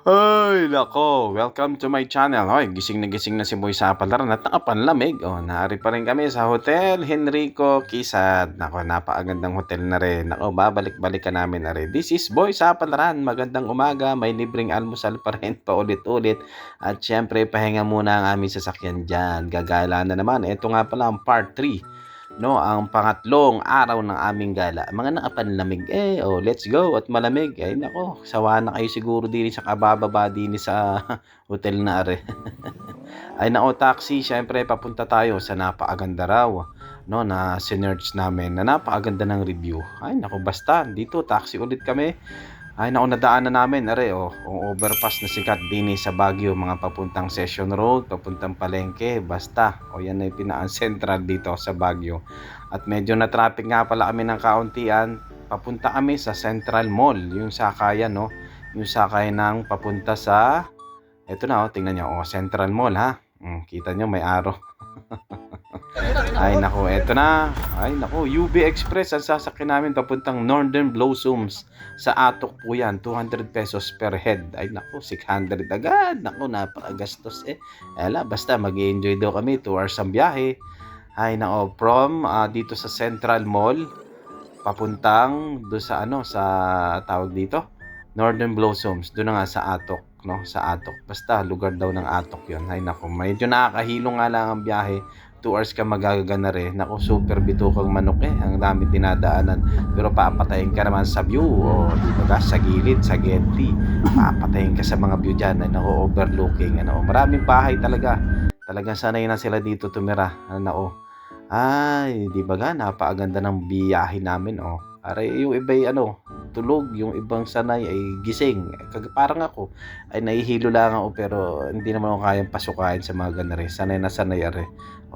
Ay nako, welcome to my channel. Hoy, gising na si Boy sa palaran at nakapanlamig. Naari pa rin kami sa Hotel Henrico Quezad. Nako, napakagandang hotel na rin. Nako, babalik-balikan namin na rin. This is Boy sa palaran. Magandang umaga, may libreng almusal pa rin paulit-ulit. At syempre, pahinga muna ang aming sasakyan dyan. Gagala na naman. Ito nga pala ang part 3. No, ang pangatlong araw ng aming gala. Mga nakapanlamig let's go at malamig. Ay nako, sawa na kayo siguro din sa kabababa din sa hotel na are. Ay nako, taxi, syempre papunta tayo sa napakaganda raw, no, na sinerch namin na napakaganda ng review. Ay nako, basta dito taxi ulit kami. Ay nako, nadaanan namin ang overpass na sikat din sa Baguio, mga papuntang Session Road, papuntang Palengke, basta yan ay pinaan central dito sa Baguio. At medyo na traffic nga pala kami ng kauntian. Papunta kami sa Central Mall, yung sakayan, no, yung sakayan ng papunta sa tingnan niyo, Central Mall ha. Kita niyo may araw. Ay nako, eto na. Ay nako, UB Express ang sasakyan namin papuntang Northern Blossoms. Sa Atok po yan, 200 pesos per head. Ay nako, 600 agad. Nako, napakagastos basta mag-enjoy daw kami, 2 hours ang biyahe. Ay nako, from dito sa Central Mall papuntang do sa sa tawag dito, Northern Blossoms. Doon na nga sa Atok, no, sa Atok. Basta lugar daw ng Atok 'yon. Ay nako, medyo nakakahilo nga lang ang biyahe. 2 hours ka magagana rin. Nako, super bitukang manok ang dami dinadaanan. Pero papatayin ka naman sa view, di ba, sa gilid, sa gantry. Papatayin ka sa mga view dyan. Nako, overlooking. Maraming bahay talaga. Talagang sanay na sila dito tumira. Ay, di ba, napakaganda ng biyahe namin. Para yung iba'y tulog, yung ibang sanay ay gising. Parang ako ay nahihilo lang ako, pero hindi naman ako kayang pasukain sa mga ganare. Sanay na sanay are.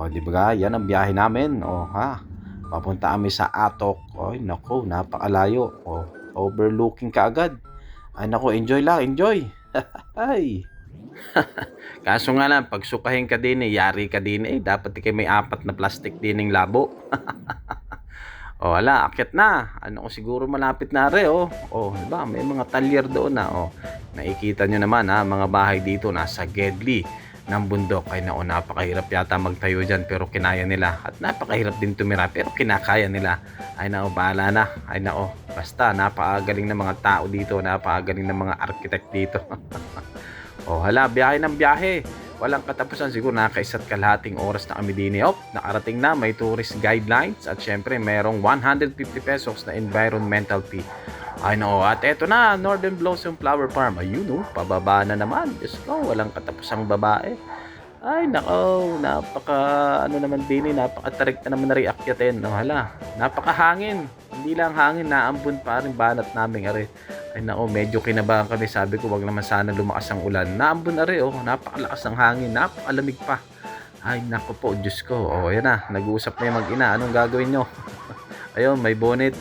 Di ba, yan ang biyahe namin. Papunta kami sa Atok. Ay nako, napakalayo. Overlooking ka agad. Ay nako, enjoy lang, enjoy. Ay. Kaso nga lang, pag sukahin ka din yari ka din dapat kayo may 4 na plastic din ng labo. Wala, akyat na. Siguro malapit na rin, diba? May mga talyer doon na, nakikita nyo naman, mga bahay dito nasa Gedli ng bundok. Ay nako, napakahirap yata magtayo dyan, pero kinaya nila. At napakahirap din tumira, pero kinakaya nila. Ay nako, bahala na. Ay nako, basta napakagaling ng mga tao dito, napakagaling ng mga architect dito. Biyahe ng biyahe. Walang katapusan, siguro nakaisa't kalahating oras na kami din. Nakarating na, may tourist guidelines at syempre merong 150 pesos na environmental fee. Ay no, at eto na, Northern Blossom Flower Farm. Ayun pababa na naman. Diyos ko, walang katapusang babae. Ay nako, naman din napakatarik na naman na reakyatin. Napakahangin. Hindi lang hangin, naambon pa rin banat namin are. Ay nako, medyo kinabahan kami. Sabi ko, wag naman sana lumakas ang ulan. Naambon na rin, napakalakas ng hangin, napakalamig pa. Ay nako po, Diyos ko. Yan na, nag-uusap na yung mag-ina. Anong gagawin nyo? Ayun, may bonnet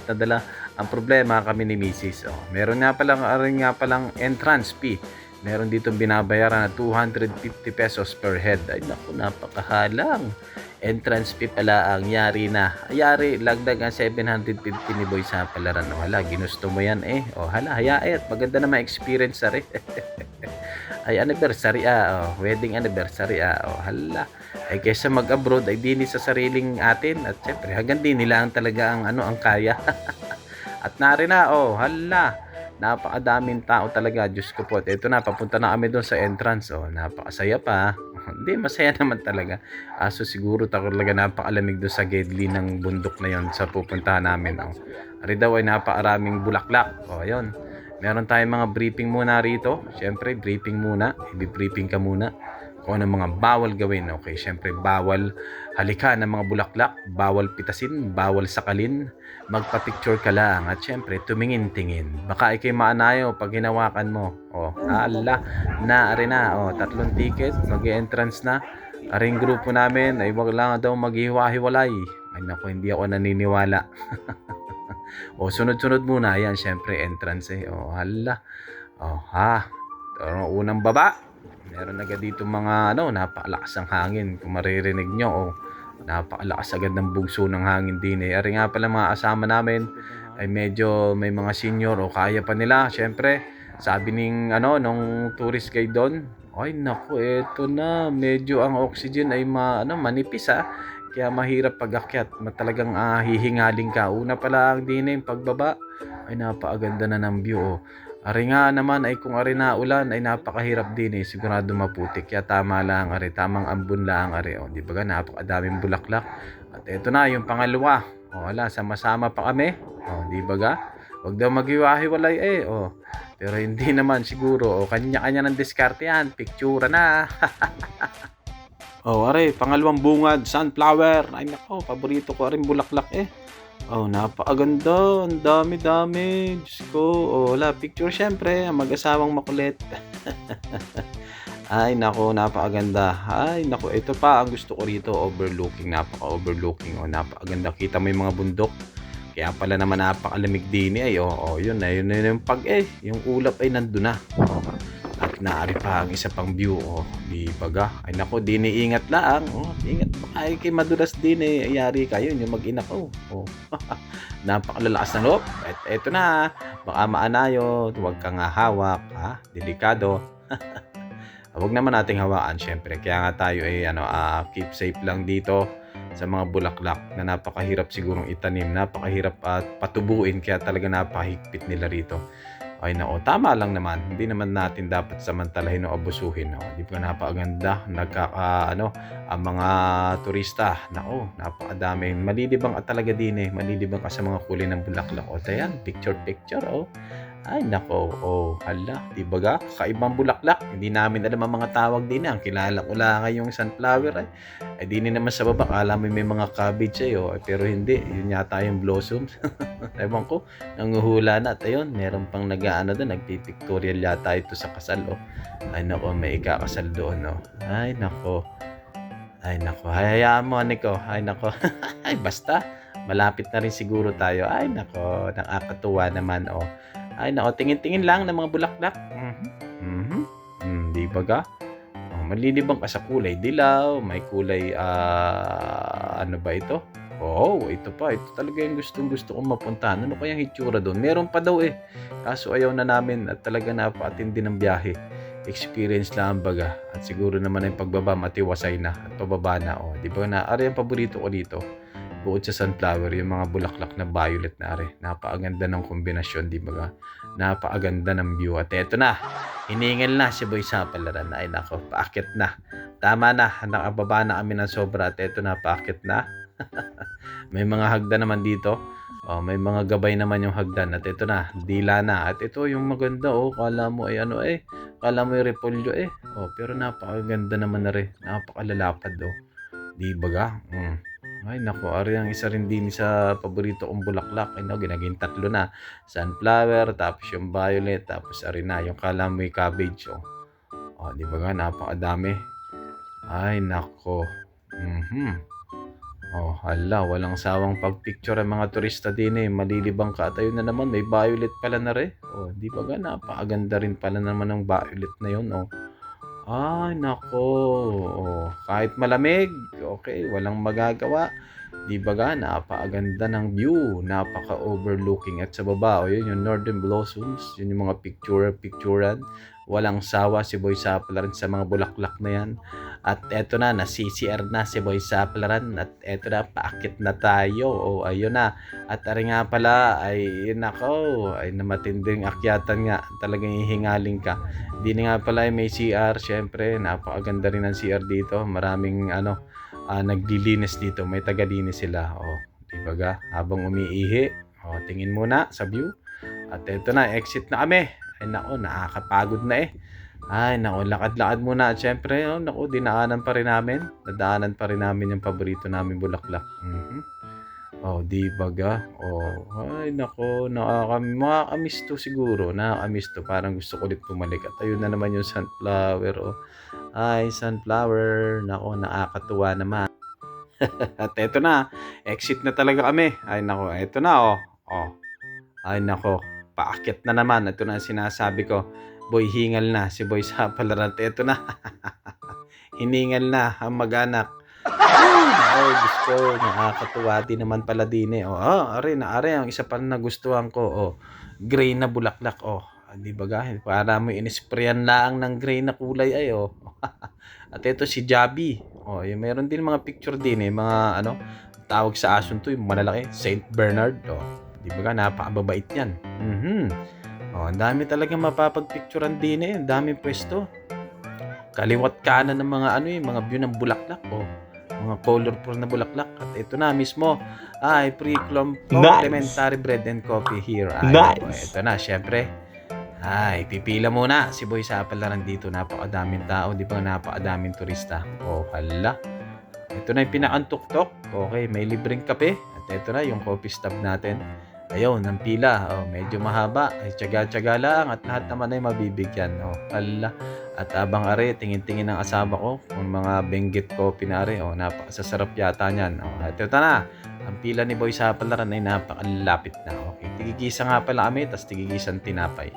na dala. Ang problema kami ni Mrs. Meron nga palang entrance fee. Meron dito binabayaran na 250 pesos per head. Ay naku, napakahalang. Entrance fee pala ang yari na. Lagdag ang 750 ni Boy sa palaran. Ginusto mo yan hayaet. Maganda na ma-experience sa rin. Ay anniversary wedding anniversary Ay kaysa mag-abroad ay dini sa sariling atin. At syempre, hanggang din nila ang talaga ang kaya. At narin na napakadaming tao talaga, Diyos ko po. Ito na, papunta na kami doon sa entrance. Napakasaya pa. Hindi, masaya naman talaga. Siguro talaga napakalamig doon sa Gedli ng bundok na yon sa pupuntahan namin. Ari daw ay napakaraming bulaklak. Ayun. Meron tayong mga briefing muna rito. Siyempre, briefing muna. I-briefing ka muna kung ano mga bawal gawin. Okay, siyempre, bawal halika ng mga bulaklak, bawal pitasin, bawal sakalin, magpa-picture ka lang, at siyempre, tumingin-tingin. Baka ikay maanayo pag hinawakan mo. Ari na, 3 ticket, mag-entrance na. Aring grupo namin ay wag lang daw maghiwa-hiwalay. Ay naku, hindi ako naniniwala. Sunod-sunod muna. Yan, siyempre, entrance unang baba. Meron agad dito mga napakalakas ang hangin. Kung maririnig nyo, napakalakas agad ng bugso ng hangin din Ari nga pala mga kasama namin ay medyo may mga senior kaya pa nila. Syempre, Sabi nung tourist guide doon, ay naku, eto na, medyo ang oxygen ay manipis kaya mahirap pag-akyat, talagang hihingaling ka. Una pa lang din yung pagbaba, ay napakaganda na ng view. Ari nga naman ay kung ari na ulan ay napakahirap din sigurado maputik. Kaya tama lang ari, tamang ambon lang ari. Di ba napakadaming bulaklak. At eto na yung pangalawa. Wala, sama-sama pa kami. Di ba ga? Huwag daw maghiwa-hiwalay Pero hindi naman siguro. Kanya-kanya ng diskarte yan. Picture na. Are, pangalawang bungad, sunflower. Ay nako, paborito ko rin bulaklak napakaganda. Ang dami-dami. Diyos ko. Wala, picture syempre. Mag-asawang makulit. Ay nako, napakaganda. Ay nako, ito pa ang gusto ko rito. Overlooking, napaka-overlooking. Napakaganda. Kita mo yung mga bundok. Kaya pala naman napakalamig din yun yung yung ulap ay nandun na. At naari pa ang isa pang view di baga. Ay nako, ingat lang ingat pa kay madulas din ayari kayo yung mag-ina ko. Napakalalakas ng loob. At eto na, baka maanayo, huwag kang hawak delikado. Huwag naman nating hawakan syempre. Kaya nga tayo keep safe lang dito sa mga bulaklak na napakahirap sigurong itanim, napakahirap at patubuin, kaya talaga napahigpit nila rito. Ay nako, tama lang naman. Hindi naman natin dapat samantalahin o abusuhin. Di ba napakaganda? Ang mga turista. Nako, napakadami. Malilibang ka talaga din Malilibang ka sa mga kulay ng bulaklak. Tayan, picture. Ay nako, hala, di ba ga? Kakaibang bulaklak. Hindi namin alam ang mga tawag din. Ang kilala ko lang yung sunflower ay di naman sa baba. Kala mo may mga cabbage pero hindi. Yun yata yung blossoms. Ewan ko, nanguhula na. At ayun, meron pang doon. Nagpipictorial yata ito sa kasal Ay nako, may ikakasal doon Ay nako. Hayaan mo, Nico. Ay nako. Ay basta. Malapit na rin siguro tayo. Ay nako, nakakatuwa naman Ay nako, tingin-tingin lang ng mga bulaklak. Di ba ga? Malilibang ka sa kulay dilaw, may kulay ano ba ito? Ito pa. Ito talaga yung gusto kong mapuntahan. Ano kayang hitsura doon? Meron pa daw Kaso ayaw na namin at talaga napakatindi ng biyahe. Experience lang baga. At siguro naman yung pagbaba matiwasay na at pababa na. Di ba na? Ari ang paborito ko dito. Bukod sa sunflower, yung mga bulaklak na violet na napakaganda ng kombinasyon, di ba? Napakaganda ng view. At eto na, hiningal na si Boy Sapalaran. Ay nako, paakit na. Tama na, nakababa na kami ng sobra. At eto na, paakit na. May mga hagdan naman dito. May mga gabay naman yung hagdan. At eto na, dila na. At ito yung maganda kala mo ay kala mo yung repolyo pero napakaganda naman na rin. Napakalalapad di ba ga? Ay nako, ari ang isa rin din sa paborito kong bulaklak. Ginaging 3 na. Sunflower, tapos yung violet, tapos ari na yung kalamoy cabbage di ba nga, napakadami. Ay nako. Hala, walang sawang pagpicture ang mga turista din malilibang ka. At ayun na naman, may violet pala na rin. Di ba nga, napakaganda rin pala naman ng violet na yun Ay nako, kahit malamig, okay, walang magagawa. Di ba ga, napakaganda ng view, napaka-overlooking. At sa baba, yun yung Northern Blossoms, yun yung mga picturan. Walang sawa si Boy Sapalaran sa mga bulaklak na yan. At eto na, na-CCR na si Boy Sapalaran. At eto na, paakit na tayo. Ayun na. At ari nga pala, ay nako, ay namatinding akyatan nga. Talagang hihingaling ka. Di na nga pala may CR, syempre, napakaganda rin ang CR dito. Maraming naglilinis dito, may tagalinis sila di ba ga? Habang umiihi tingin muna sa view. At eto na, exit na kami. Ay nako, nakakapagod na ay nako, lakad-lakad muna. At syempre nako, nadaanan pa rin namin yung paborito namin bulaklak. Di ba ga? Ay nako, makakamiss to siguro. Nakakamiss to, parang gusto ko ulit bumalik. At ayun na naman yung sunflower Ay, sunflower. Nako, nakakatuwa naman. At eto na, exit na talaga kami. Ay nako, eto na Ay nako, paakyat na naman. Ito na ang sinasabi ko. Boy, hingal na si Boy Sapalaran. Eto na. Hiningal na ang mag-anak. Diyos ko, nakakatuwa din naman pala din ari ang isa pa na nagustuhan ko. Gray na bulaklak Di ba ga? Para mo inisprayan lang ng gray na kulay ay oh. At ito si Jabi. Oh, yung meron din mga picture din mga ano, tawag sa asun to, yung malalaki, Saint Bernard. Oh, di ba ga? Napakababait yan. Oh, ang dami talagang mapapagpicturean din ang daming pwesto. Kaliwat kanan ng mga ano mga view ng bulaklak. Oh, mga colorful na bulaklak. At ito na mismo ay complimentary bread and coffee here. Ay, nice. Ito na, syempre. Ay, pipila muna si Boy Sapalaran dito. Napakadaming tao, di ba? Napakadaming turista. Oh, hala. Ito na yung pinakantuktok. Okay, may libreng kape. At ito na yung coffee stop natin. Ayun, ang pila. Oh, medyo mahaba. Ay, tsaga-tsaga lang. At lahat naman ay mabibigyan. Oh, hala. At abang are, tingin-tingin ng asawa ko kung mga benggit coffee na are. Oh, napakasasarap yata niyan. Oh, at ito na. Ang pila ni Boy Sapalaran ay napakalapit na. Okay, tigigisa nga pala kami, tapos tigigisang tinapay.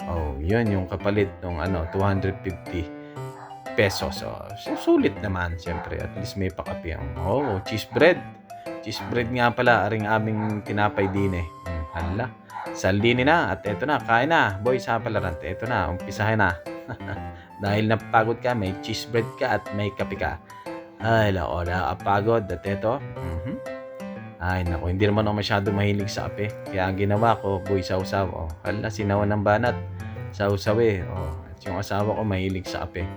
Oh, yun yung kapalit ng 250 pesos. So, sulit naman siyempre. At least may pakape. Oh, cheese bread. Cheese bread nga pala aring aming tinapay din hala. Saldini na at eto na, kain na. Boy Sapalaran, eto na, umpisahin na. Dahil napagod ka, may cheese bread ka at may kape ka. Ay, nakapagod. At eto, ay, naku, hindi naman ako masyado mahilig sa kape. Kaya ang ginawa ko, boy, sausaw. Oh, hala, sinawan ng banat. Sausaw at yung asawa ko mahilig sa kape.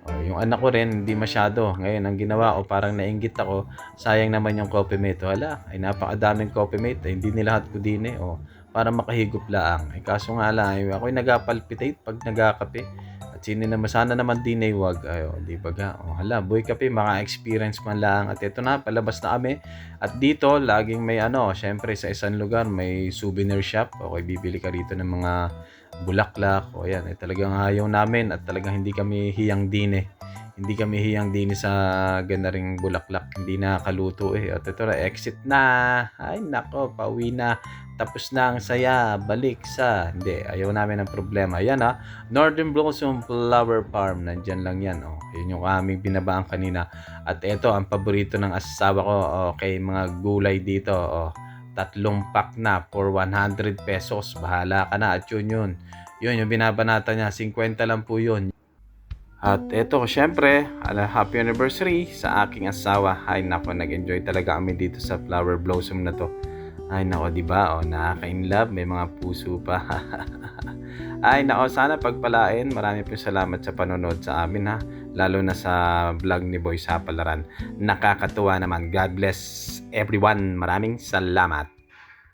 Oh, yung anak ko rin, hindi masyado. Ngayon, ang ginawa ko, parang nainggit ako. Sayang naman yung coffee mate. Hala, ay napakadaming coffee mate. Ay, hindi nilahat ko din Oh, para makahigop lang. Ay, kaso nga lang, ako'y nagapalpitate pag nagakape. At sino naman, sana naman din wag. Ay, di ba ga? Oh, hala, boy kape, maka-experience man lang. At ito na, palabas na kami. At dito, laging may syempre sa isang lugar, may souvenir shop. Okay, bibili ka rito ng mga bulaklak. O yan, talagang ayaw namin at talagang hindi kami hiyang din Hindi kami hiyang din sa ganaring bulaklak. Hindi na kaluto At ito na, exit na. Ay, nako, pauwi na. Tapos na ang saya. Balik sa... Hindi, ayaw namin ng problema. Yan Northern Blossom Flower Farm. Nandyan lang yan. Yun yung aming binabaan kanina. At ito, ang paborito ng asawa ko. Okay, mga gulay dito. 3 pack na for 100 pesos. Bahala ka na. At yun yung binabanata niya. 50 lang po yun. At eto, syempre, happy anniversary sa aking asawa. Ay nako, nag-enjoy talaga kami dito sa flower blossom na to. Ay nako, di ba? Nakaka-inlove, may mga puso pa. Ay nako, sana pagpalain. Marami po salamat sa panonood sa amin lalo na sa vlog ni Boy Sapalaran. Nakakatuwa naman. God bless everyone. Maraming salamat.